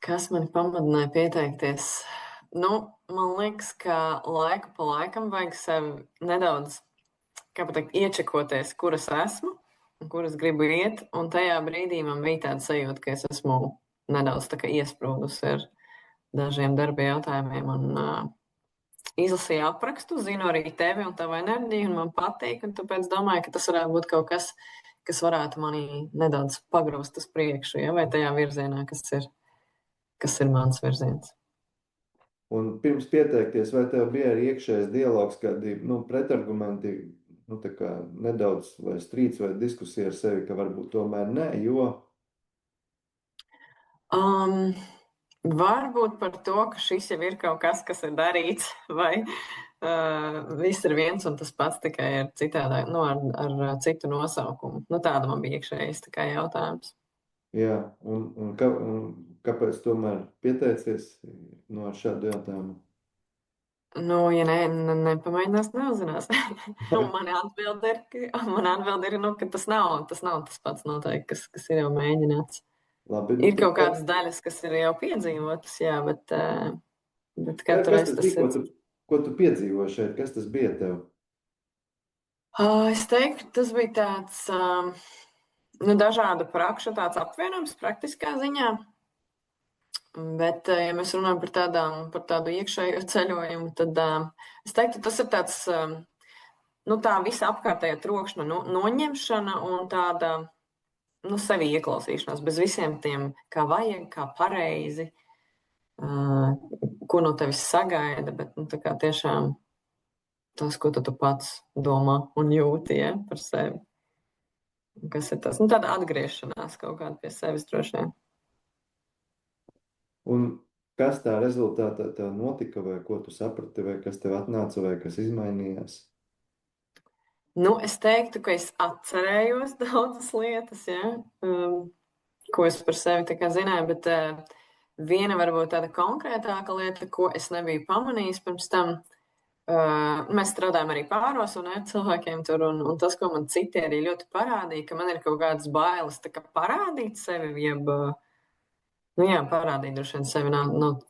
Kas mani pamudināja pieteikties? Nu, man liekas, ka laiku pa laikam vajag sevi nedaudz, kā pateikt, iečekoties, kur es esmu un kur es gribu iet. Un tajā brīdī man bija tāda sajūta, ka es esmu nedaudz tā kā iesprūdusi ar dažiem darba jautājumiem. Un izlasīju aprakstu, zinu arī tevi un tavu enerģiju, un man patīk. Un tāpēc domāju, ka tas varētu būt kaut kas, kas varētu mani nedaudz pagrūst uz priekšu, ja? Vai tajā virzienā, kas ir mans virziens. Un pirms pieteikties, vai tev bija arī iekšējais dialogs, kādi pretargumenti, tā kā nedaudz vai strīds vai diskusija ar sevi, ka varbūt tomēr nē, jo? Varbūt par to, ka šis jau ir kaut kas, kas ir darīts, vai viss ir viens un tas pats, tikai ar citādā, ar citu nosaukumu. Tāda man bija iekšējais tā kā jautājums. Jā, un kāpēc tomēr pieteicies ar šādu jautājumu? Ja nepamēģinās, neuzzinās. Mana atbilde ir, ka tas nav tas pats noteikti, kas ir jau mēģināts. Labi, ir kaut kādas daļas, kas ir jau piedzīvotas, jā, bet katru reizi tas ir. Ko tu piedzīvoji šeit? Kas tas bija tev? Es teiktu, tas bija tāds dažādu prakšu tāds apvienojums praktiskā ziņā. Bet, ja mēs runājam par tādu iekšējo ceļojumu, tad es teiktu, tas ir tāds, tā visa apkārtējā trokšņa noņemšana un tāda, sevi ieklausīšanās bez visiem tiem, kā vajag, kā pareizi, ko no tevis sagaida, bet, tā kā tiešām tas, ko tu pats domā un jūti, ja, par sevi. Kas ir tas? Tāda atgriešanās kaut kāda pie sevis droši vien. Un kas tā rezultātā tev notika, vai ko tu saprati, vai kas tev atnāca, vai kas izmainījās? Es teiktu, ka es atcerējos daudzas lietas, ja, ko es par sevi tā kā zināju, bet viena varbūt tāda konkrētāka lieta, ko es nebiju pamanījis pirms tam, mēs strādājam arī pāros un ar cilvēkiem tur, un tas, ko man citi arī ļoti parādīja, ka man ir kaut kādas bailes tā kā parādīt sevi, jeb, parādīt droši vien sevi nav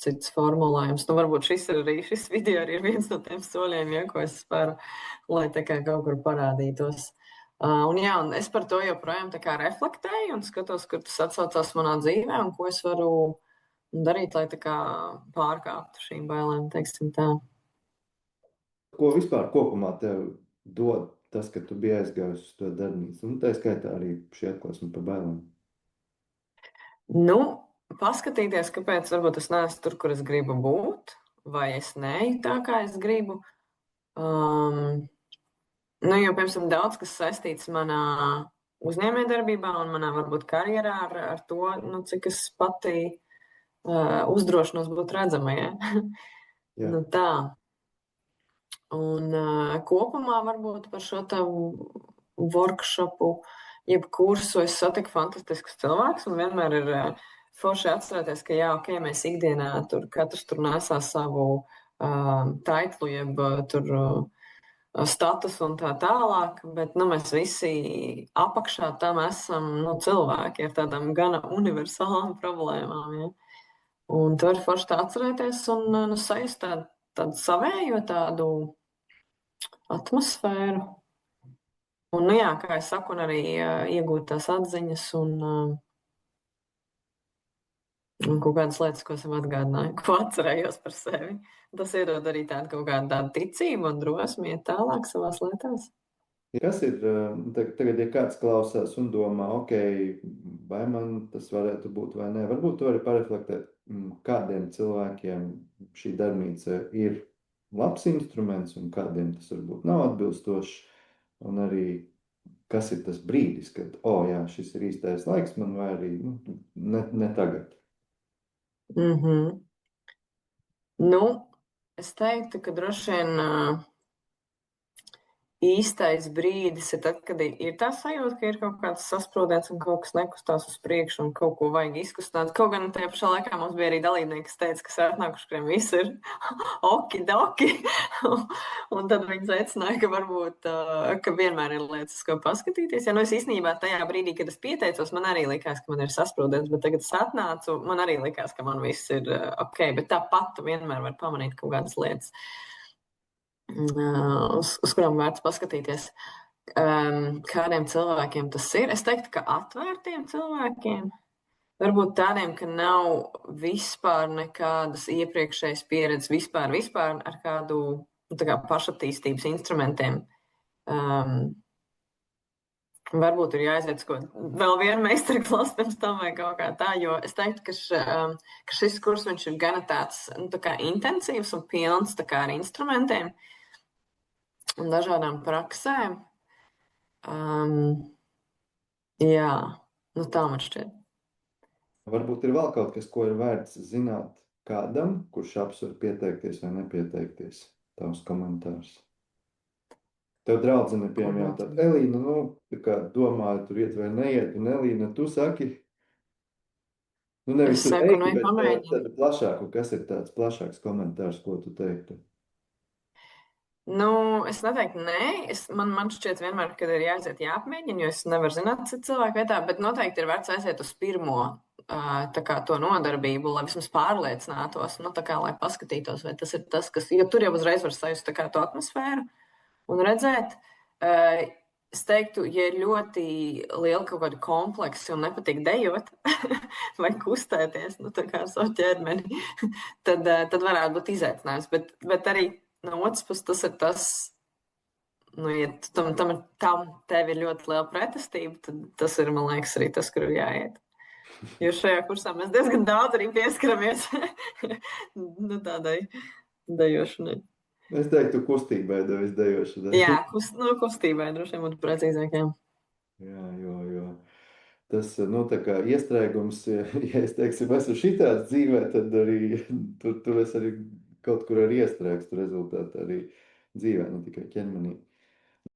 cits formulējums. Varbūt šis video arī ir viens no tiem soļiem, ja, ko es spēru, lai tā kā kaut kur parādītos. Un es par to joprojām tā kā reflektēju un skatos, kur tas atsaucās manā dzīvē un ko es varu darīt, lai tā kā pārkāptu šīm bailēm, teiksim tā. Ko vispār kopumā tev dod tas, ka tu biji aizgājusi uz to darbnīcu? Un tā skaitā arī šī atklāsme par bailēm. Paskatīties, kāpēc varbūt es neesmu tur, kur es gribu būt, vai es neju tā, kā es gribu. Jo, piemēram, daudz kas saistīts manā uzņēmējdarbībā un manā varbūt karjerā ar to, cik es pati uzdrošinos būt redzamajai. Tā. Un kopumā varbūt par šo workshopu, jeb kursu es satiku fantastiskus cilvēkus un vienmēr ir forši atcerēties, ka ok, mēs ikdienā katrs tur nesā savu taitlu, jeb tur status un tā tālāk, bet mēs visi apakšā tam esam cilvēki ar tādām gana universālām problēmām. Ja? Un to ir forši tā atcerēties un sajust tādu savējo tādu atmosfēru. Un, kā es saku, un arī iegūt tās atziņas un kaut kādas lietas, ko esam atgādināju, ko atcerējos par sevi. Tas iedod arī tādu kaut kādu tādu ticību un drosmi iet tālāk savās lietās. Kas ir, tagad, ja kāds klausās un domā, ok, vai man tas varētu būt vai nē, varbūt tu vari pareflektēt, kādiem cilvēkiem šī darbnīca ir labs instruments un kādiem tas varbūt nav atbilstošs, un arī kas ir tas brīdis, kad, šis ir īstais laiks man, vai arī ne tagad. Es teiktu, ka droši vien īstais brīdis ir tad, kad ir tā sajūta, ka ir kaut kāds sasprūdens un kaut kas nekustās uz priekšu un kaut ko vajag izkustināt. Kaut gan tajā pašā laikā mums bija arī dalībnieki, kas teica, kas ir atnākuši, kuriem viss ir okidoki. Un tad viņi secināja, ka varbūt, ka vienmēr ir lietas, ko paskatīties. Ja, nu es īstenībā tajā brīdī, kad es pieteicos, man arī likās, ka man ir sasprūdens, bet tagad es atnācu, man arī likās, ka man viss ir ok, bet tāpat tu vienmēr var pamanīt kaut kādas lietas. Uz kurām vērts paskatīties. Kādiem cilvēkiem tas ir? Es teiktu, ka atvērtiem cilvēkiem, varbūt tādiem, ka nav vispār nekādas iepriekšējas pieredzes, vispār ar kādu tā kā pašattīstības instrumentiem. Varbūt ir jāiziet vēl vienu meistarklasu pirms tam vai kaut kā tā, jo es teiktu, ka šis kurs viņš ir gana tāds tā kā intensīvs un pilns tā kā ar instrumentiem un dažādām praksēm. Jā, nu tā man šķiet. Varbūt ir vēl kaut kas, ko ir vērts zināt kādam, kurš apsver pieteikties vai nepieteikties. Tavs komentārs. Tev draudzene, piemēram, jautāt, Elīna, nu, tā kā domāju, tur iet vai neiet, un Elīna, tu saki, nu, nevis tu saku, teiktu, nu, bet tad plašāk, un kas ir tāds plašāks komentārs, ko tu teiktu? Nu, es neteiktu, nē, man šķiet vienmēr, kad ir jāaiziet jāapmēģina, jo es nevaru zināt citu cilvēku vietā, bet noteikti ir vērts aiziet uz pirmo tā kā to nodarbību, lai vismaz pārliecinātos, nu, tā kā, lai paskatītos, vai tas ir tas, kas, jo tur jau uzreiz var sajust tā kā to atmosfēru un redzēt. Es teiktu, ja ir ļoti liela kaut kāda kompleksa un nepatīk dejot vai kustēties, nu, tā kā ar savu ķermeni, tad varētu būt izaicinājums, bet arī no otras puses, tas ir tas, nu, ja tam tev ir ļoti liela pretestība, tad tas ir, man liekas, arī tas, kur ir jāiet. Jo šajā kursā mēs diezgan daudz arī pieskaramies nu, tādai dejošanai. Es teiktu, kustībai devis dejošanai. Jā, kustībai droši vien būtu precīzāk, jā. Jā, jo. Tas, nu, tā kā iestrēgums, ja es teiksim, esmu šitāds dzīvē, tad arī tur es arī kaut kur arī iestrēgstu rezultātā arī dzīvē, ne tikai ķermenī.